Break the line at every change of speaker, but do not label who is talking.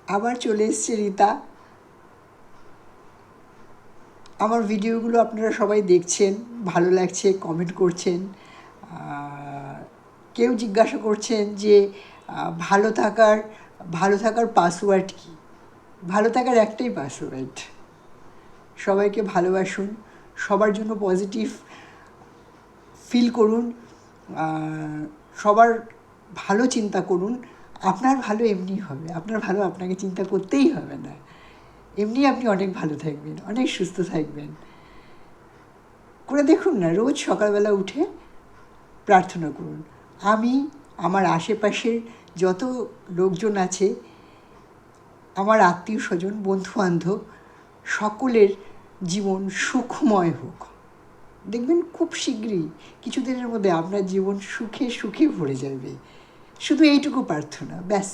আবার চলে এসছে রীতা। আমার ভিডিওগুলো আপনারা সবাই দেখছেন, ভালো লাগছে, কমেন্ট করছেন। কেউ জিজ্ঞাসা করছেন যে ভালো থাকার পাসওয়ার্ড কী? ভালো থাকার একটাই পাসওয়ার্ড, সবাইকে ভালোবাসুন, সবার জন্য পজিটিভ ফিল করুন, সবার ভালো চিন্তা করুন। আপনার ভালো এমনি হবে, আপনার ভালো আপনাকে চিন্তা করতেই হবে না, এমনি আপনি অনেক ভালো থাকবেন, অনেক সুস্থ থাকবেন। করে দেখুন না, রোজ সকালবেলা উঠে প্রার্থনা করুন। আমি আমার আশেপাশের যত লোকজন আছে, আমার আত্মীয় স্বজন, বন্ধুবান্ধব, সকলের জীবন সুখময় হোক। দেখবেন খুব শীঘ্রই কিছুদিনের মধ্যে আপনার জীবন সুখে সুখে ভরে যাবে। শুধু এইটুকু প্রার্থনা, ব্যাস।